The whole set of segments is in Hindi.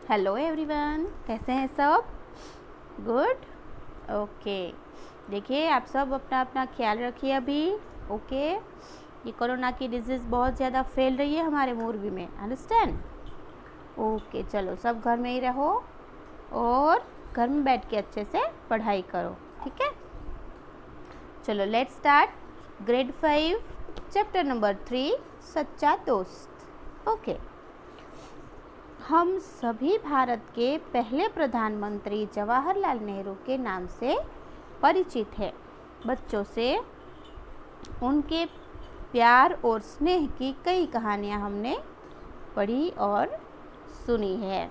हेलो एवरीवन, कैसे हैं सब? गुड। ओके, देखिए आप सब अपना अपना ख्याल रखिए अभी। ओके, ये कोरोना की डिजीज़ बहुत ज़्यादा फैल रही है हमारे मोरबी में, अंडरस्टैंड? ओके, चलो सब घर में ही रहो और घर में बैठ के अच्छे से पढ़ाई करो, ठीक है? चलो let's start grade 5 chapter number 3 सच्चा दोस्त। ओके, हम सभी भारत के पहले प्रधानमंत्री जवाहरलाल नेहरू के नाम से परिचित हैं। बच्चों से उनके प्यार और स्नेह की कई कहानियाँ हमने पढ़ी और सुनी है।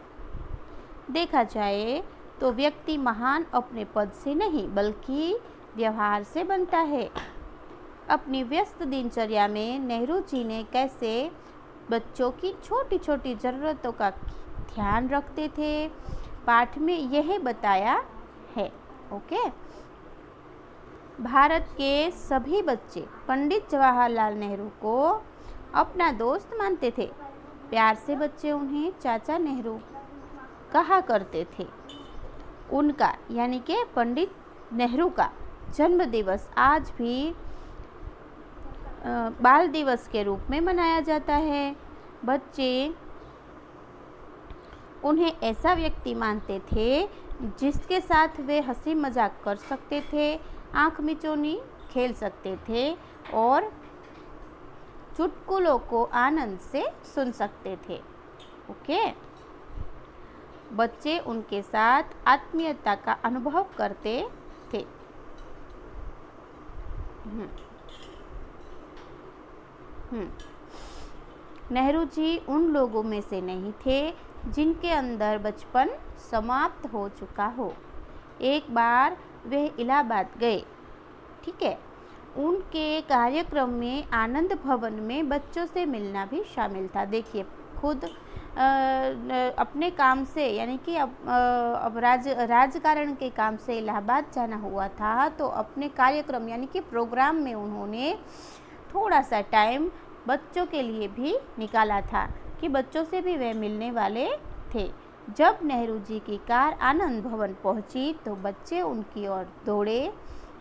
देखा जाए तो व्यक्ति महान अपने पद से नहीं बल्कि व्यवहार से बनता है। अपनी व्यस्त दिनचर्या में नेहरू जी ने कैसे बच्चों की छोटी छोटी ज़रूरतों का ध्यान रखते थे, पाठ में यह बताया है। ओके, भारत के सभी बच्चे पंडित जवाहरलाल नेहरू को अपना दोस्त मानते थे। प्यार से बच्चे उन्हें चाचा नेहरू कहा करते थे। उनका यानी कि पंडित नेहरू का जन्म दिवस आज भी बाल दिवस के रूप में मनाया जाता है। बच्चे उन्हें ऐसा व्यक्ति मानते थे जिसके साथ वे हंसी मजाक कर सकते थे, आंख मिचौनी खेल सकते थे और चुटकुलों को आनंद से सुन सकते थे। ओके, बच्चे उनके साथ आत्मीयता का अनुभव करते थे। नेहरू जी उन लोगों में से नहीं थे जिनके अंदर बचपन समाप्त हो चुका हो। एक बार वे इलाहाबाद गए, ठीक है। उनके कार्यक्रम में आनंद भवन में बच्चों से मिलना भी शामिल था। देखिए, खुद अपने काम से यानी कि अब राजकारण के काम से इलाहाबाद जाना हुआ था, तो अपने कार्यक्रम यानी कि प्रोग्राम में उन्होंने थोड़ा सा टाइम बच्चों के लिए भी निकाला था कि बच्चों से भी वे मिलने वाले थे। जब नेहरू जी की कार आनंद भवन पहुंची तो बच्चे उनकी ओर दौड़े।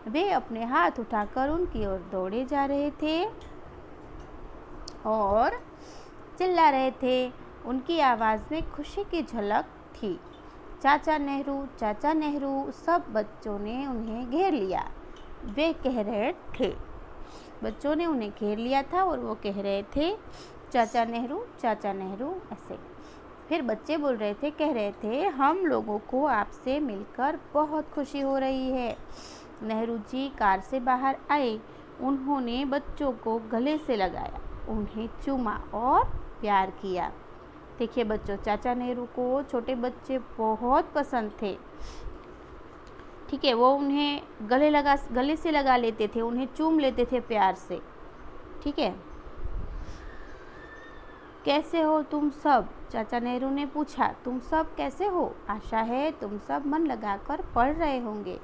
वे अपने हाथ उठाकर उनकी ओर दौड़े जा रहे थे और चिल्ला रहे थे। उनकी आवाज़ में खुशी की झलक थी। चाचा नेहरू, सब बच्चों ने उन्हें घेर लिया। वे कह रहे थे, बच्चों ने उन्हें घेर लिया था और वो कह रहे थे चाचा नेहरू ऐसे। फिर बच्चे बोल रहे थे, कह रहे थे, हम लोगों को आपसे मिलकर बहुत खुशी हो रही है। नेहरू जी कार से बाहर आए। उन्होंने बच्चों को गले से लगाया, उन्हें चूमा और प्यार किया। देखिए बच्चों, चाचा नेहरू को छोटे बच्चे बहुत पसंद थे, ठीक है। वो उन्हें गले से लगा लेते थे, उन्हें चूम लेते थे प्यार से, ठीक है। कैसे हो तुम सब? चाचा नेहरू ने पूछा। तुम सब कैसे हो? आशा है तुम सब मन लगाकर पढ़ रहे होंगे,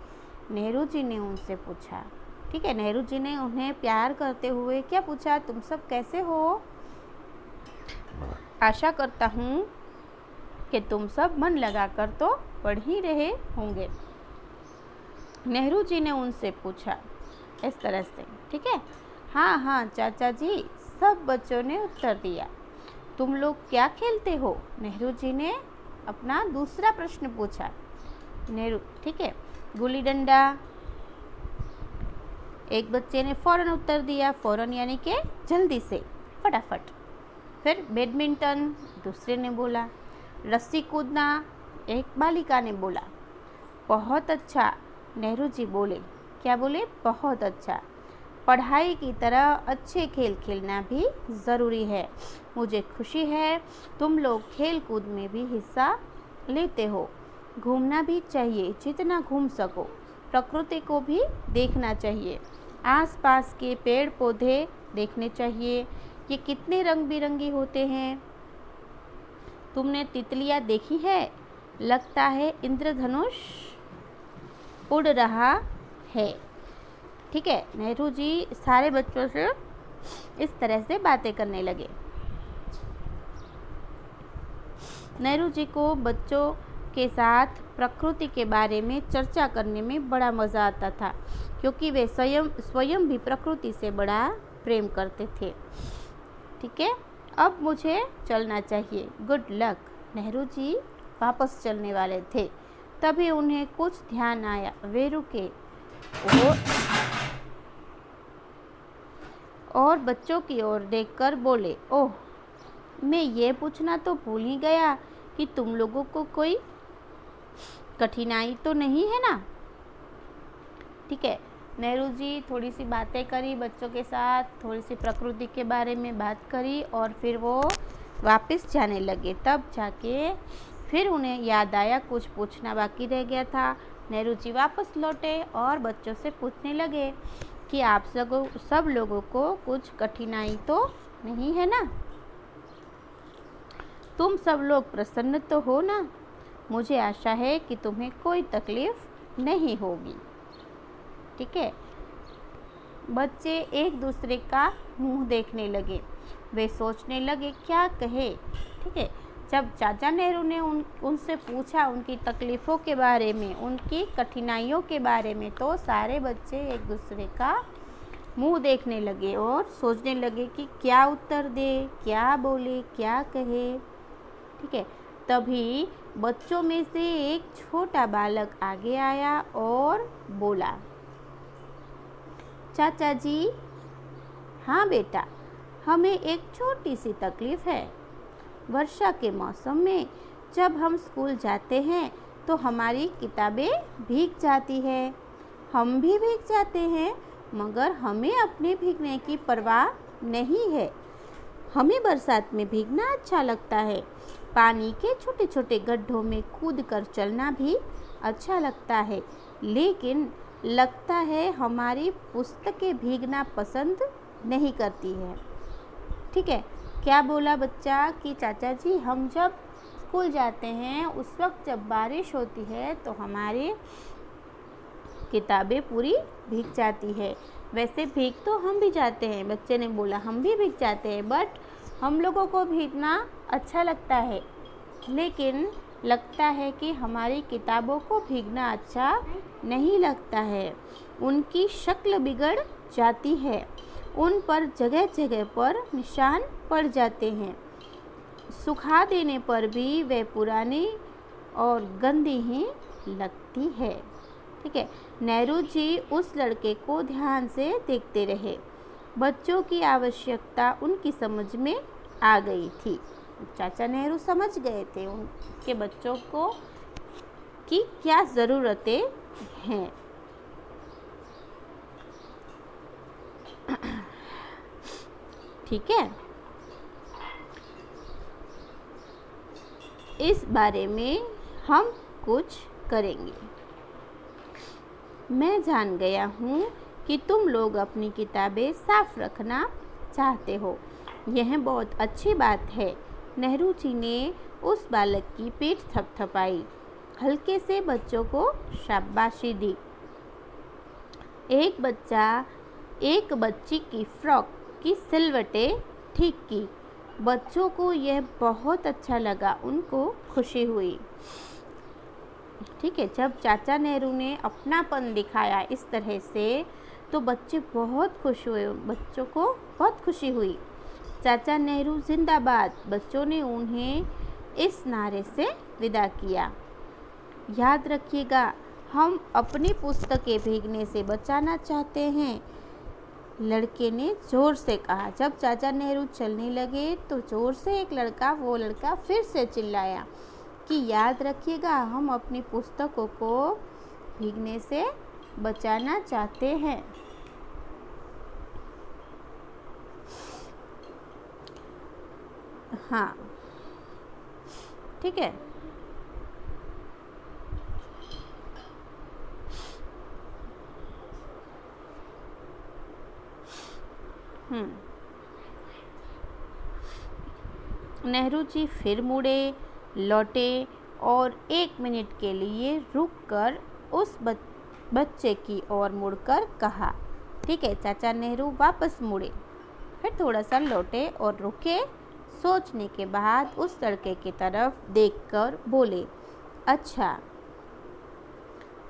नेहरू जी ने उनसे पूछा, ठीक है। नेहरू जी ने उन्हें प्यार करते हुए क्या पूछा? तुम सब कैसे हो? आशा करता हूँ कि तुम सब मन लगाकर तो पढ़ ही रहे होंगे, नेहरू जी ने उनसे पूछा इस तरह से, ठीक है। हाँ चाचा जी, सब बच्चों ने उत्तर दिया। तुम लोग क्या खेलते हो? नेहरू जी ने अपना दूसरा प्रश्न पूछा। नेहरू, ठीक है, गुल्ली डंडा। एक बच्चे ने फौरन उत्तर दिया, फौरन यानी कि जल्दी से, फटाफट। फिर बैडमिंटन, दूसरे ने बोला। रस्सी कूदना, एक बालिका ने बोला। बहुत अच्छा, नेहरू जी बोले। क्या बोले? बहुत अच्छा। पढ़ाई की तरह अच्छे खेल खेलना भी ज़रूरी है। मुझे खुशी है तुम लोग खेल कूद में भी हिस्सा लेते हो। घूमना भी चाहिए, जितना घूम सको। प्रकृति को भी देखना चाहिए, आसपास के पेड़ पौधे देखने चाहिए, ये कितने रंग बिरंगी होते हैं। तुमने तितलियाँ देखी है? लगता है इंद्रधनुष उड़ रहा है, ठीक है। नेहरू जी सारे बच्चों से इस तरह से बातें करने लगे। नेहरू जी को बच्चों के साथ प्रकृति के बारे में चर्चा करने में बड़ा मज़ा आता था, क्योंकि वे स्वयं भी प्रकृति से बड़ा प्रेम करते थे। ठीक है, अब मुझे चलना चाहिए, गुड लक। नेहरू जी वापस चलने वाले थे, तभी उन्हें कुछ ध्यान आया। वे रुके और बच्चों की ओर देखकर बोले, ओह, मैं ये पूछना तो भूल ही गया कि तुम लोगों को कोई कठिनाई तो नहीं है ना। ठीक है, नेहरू जी थोड़ी सी बातें करी बच्चों के साथ, थोड़ी सी प्रकृति के बारे में बात करी और फिर वो वापस जाने लगे। तब जाके फिर उन्हें याद आया कुछ पूछना बाकी रह गया था। नेहरू जी वापस लौटे और बच्चों से पूछने लगे कि आप सब लोगों को कुछ कठिनाई तो नहीं है ना, तुम सब लोग प्रसन्न तो हो ना। मुझे आशा है कि तुम्हें कोई तकलीफ नहीं होगी। ठीक है, बच्चे एक दूसरे का मुंह देखने लगे। वे सोचने लगे क्या कहे। ठीक है, जब चाचा नेहरू ने उनसे पूछा उनकी तकलीफ़ों के बारे में, उनकी कठिनाइयों के बारे में, तो सारे बच्चे एक दूसरे का मुंह देखने लगे और सोचने लगे कि क्या उत्तर दे, क्या बोले, क्या कहे। ठीक है, तभी बच्चों में से एक छोटा बालक आगे आया और बोला, चाचा जी, हाँ बेटा, हमें एक छोटी सी तकलीफ़ है। वर्षा के मौसम में जब हम स्कूल जाते हैं तो हमारी किताबें भीग जाती है। हम भी भीग जाते हैं, मगर हमें अपने भीगने की परवाह नहीं है। हमें बरसात में भीगना अच्छा लगता है। पानी के छोटे छोटे गड्ढों में कूद कर चलना भी अच्छा लगता है, लेकिन लगता है हमारी पुस्तकें भीगना पसंद नहीं करती है। ठीक है, क्या बोला बच्चा कि चाचा जी, हम जब स्कूल जाते हैं उस वक्त जब बारिश होती है तो हमारी किताबें पूरी भीग जाती है। वैसे भीग तो हम भी जाते हैं, बच्चे ने बोला, हम भी भीग जाते हैं, बट हम लोगों को भीगना अच्छा लगता है, लेकिन लगता है कि हमारी किताबों को भीगना अच्छा नहीं लगता है। उनकी शक्ल बिगड़ जाती है, उन पर जगह जगह पर निशान पड़ जाते हैं। सुखा देने पर भी वे पुरानी और गंदी ही लगती है। ठीक है, नेहरू जी उस लड़के को ध्यान से देखते रहे। बच्चों की आवश्यकता उनकी समझ में आ गई थी। चाचा नेहरू समझ गए थे उनके बच्चों को कि क्या ज़रूरतें हैं। ठीक है, इस बारे में हम कुछ करेंगे। मैं जान गया हूँ कि तुम लोग अपनी किताबें साफ रखना चाहते हो। यह बहुत अच्छी बात है। नेहरू जी ने उस बालक की पीठ थपथपाई, हल्के से बच्चों को शाबाशी दी। एक बच्ची की फ्रॉक की सिलवटें ठीक की। बच्चों को यह बहुत अच्छा लगा, उनको खुशी हुई। ठीक है, जब चाचा नेहरू ने अपनापन दिखाया इस तरह से तो बच्चे बहुत खुश हुए, बच्चों को बहुत खुशी हुई। चाचा नेहरू जिंदाबाद। बच्चों ने उन्हें इस नारे से विदा किया। याद रखिएगा, हम अपनी पुस्तकें भीगने से बचाना चाहते हैं, लड़के ने ज़ोर से कहा। जब चाचा नेहरू चलने लगे तो ज़ोर से वो लड़का फिर से चिल्लाया कि याद रखिएगा, हम अपनी पुस्तकों को भीगने से बचाना चाहते हैं। हाँ, ठीक है। नेहरू जी फिर मुड़े, लौटे और 1 मिनट के लिए रुककर उस बच्चे की ओर मुड़कर कहा, ठीक है। चाचा नेहरू वापस मुड़े, फिर थोड़ा सा लौटे और रुके सोचने के बाद उस लड़के की तरफ देखकर बोले, अच्छा।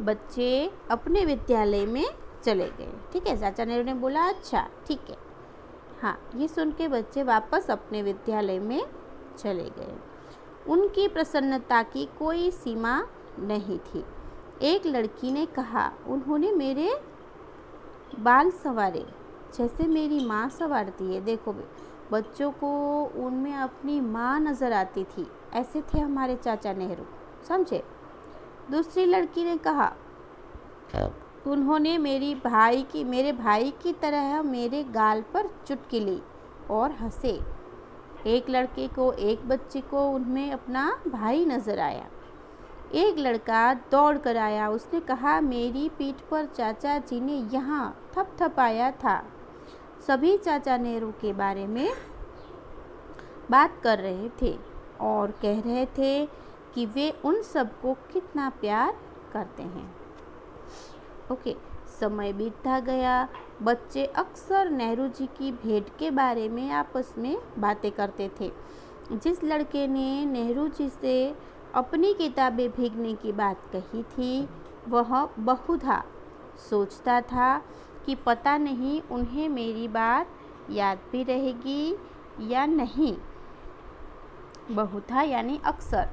बच्चे अपने विद्यालय में चले गए। ठीक है, चाचा नेहरू ने बोला अच्छा ठीक है। हाँ, ये सुन के बच्चे वापस अपने विद्यालय में चले गए। उनकी प्रसन्नता की कोई सीमा नहीं थी। एक लड़की ने कहा, उन्होंने मेरे बाल संवारे जैसे मेरी माँ संवारती है। देखो बच्चों को उनमें अपनी माँ नज़र आती थी। ऐसे थे हमारे चाचा नेहरू, समझे। दूसरी लड़की ने कहा, उन्होंने मेरे भाई की तरह मेरे गाल पर चुटकी ली और हंसे। एक लड़के को एक बच्चे को उनमें अपना भाई नज़र आया। एक लड़का दौड़ कर आया। उसने कहा, मेरी पीठ पर चाचा जी ने यहाँ थपथपाया था। सभी चाचा नेहरू के बारे में बात कर रहे थे और कह रहे थे कि वे उन सबको कितना प्यार करते हैं। ओके, समय बीतता गया। बच्चे अक्सर नेहरू जी की भेंट के बारे में आपस में बातें करते थे। जिस लड़के ने नेहरू जी से अपनी किताबें भीगने की बात कही थी, वह बहुधा सोचता था कि पता नहीं उन्हें मेरी बात याद भी रहेगी या नहीं। बहुधा यानी अक्सर।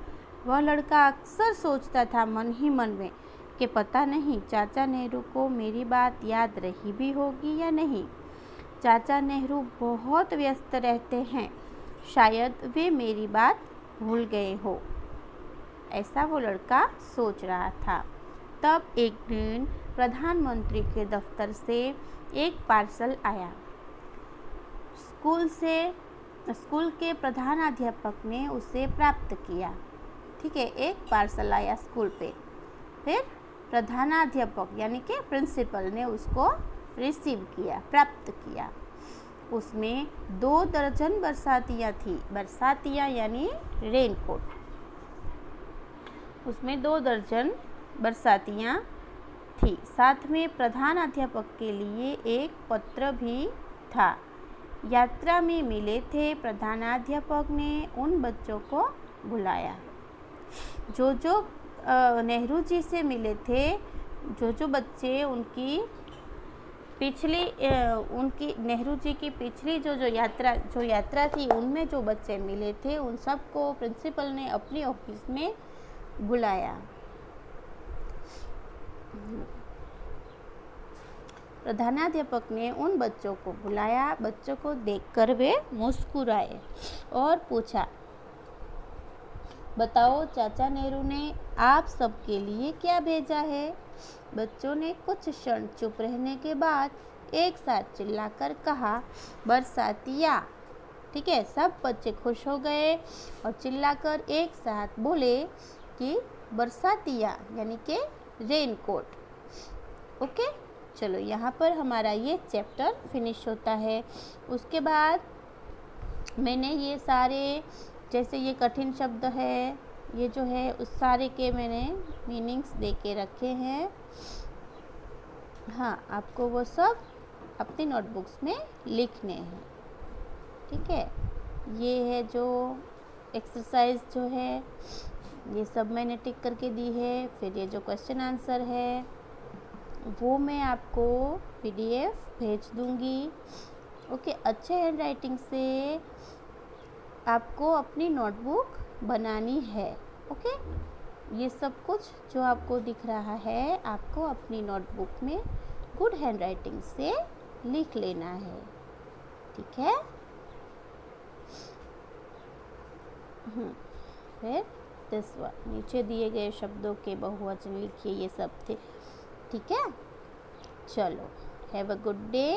वह लड़का अक्सर सोचता था मन ही मन में कि पता नहीं चाचा नेहरू को मेरी बात याद रही भी होगी या नहीं। चाचा नेहरू बहुत व्यस्त रहते हैं, शायद वे मेरी बात भूल गए हो। ऐसा वो लड़का सोच रहा था। तब एक दिन प्रधानमंत्री के दफ्तर से एक पार्सल आया। स्कूल के प्रधानाध्यापक ने उसे प्राप्त किया। ठीक है, एक पार्सल आया स्कूल पे। फिर प्रधानाध्यापक यानी कि प्रिंसिपल ने उसको रिसीव किया, प्राप्त किया। उसमें 2 दर्जन बरसातियाँ थी। बरसातियाँ यानी रेनकोट। उसमें 2 दर्जन बरसातियाँ थी। साथ में प्रधानाध्यापक के लिए एक पत्र भी था। यात्रा में मिले थे। प्रधानाध्यापक ने उन बच्चों को बुलाया जो नेहरू जी से मिले थे। जो बच्चे उनकी नेहरू जी की पिछली जो यात्रा थी, उनमें जो बच्चे मिले थे, उन सबको प्रिंसिपल ने अपने ऑफिस में बुलाया। प्रधानाध्यापक ने उन बच्चों को बुलाया। बच्चों को देखकर वे मुस्कुराए और पूछा, बताओ चाचा नेहरू ने आप सबके लिए क्या भेजा है। बच्चों ने कुछ क्षण चुप रहने के बाद एक साथ चिल्लाकर कहा, बरसातिया। ठीक है, सब बच्चे खुश हो गए और चिल्लाकर एक साथ बोले कि बरसातिया यानी कि रेनकोट। ओके, चलो यहाँ पर हमारा ये चैप्टर फिनिश होता है। उसके बाद मैंने ये सारे, जैसे ये कठिन शब्द है, ये जो है उस सारे के मैंने मीनिंग्स दे के रखे हैं। हाँ, आपको वो सब अपनी नोटबुक्स में लिखने हैं। ठीक है, ये है जो एक्सरसाइज जो है ये सब मैंने टिक करके दी है। फिर ये जो क्वेश्चन आंसर है वो मैं आपको PDF भेज दूँगी। ओके, अच्छे हैंड राइटिंग से आपको अपनी नोटबुक बनानी है। ओके, ये सब कुछ जो आपको दिख रहा है आपको अपनी नोटबुक में गुड हैंड राइटिंग से लिख लेना है। ठीक है। फिर दिस वन, नीचे दिए गए शब्दों के बहुवचन लिखिए। ये सब थे। ठीक है, चलो, हैव अ गुड डे।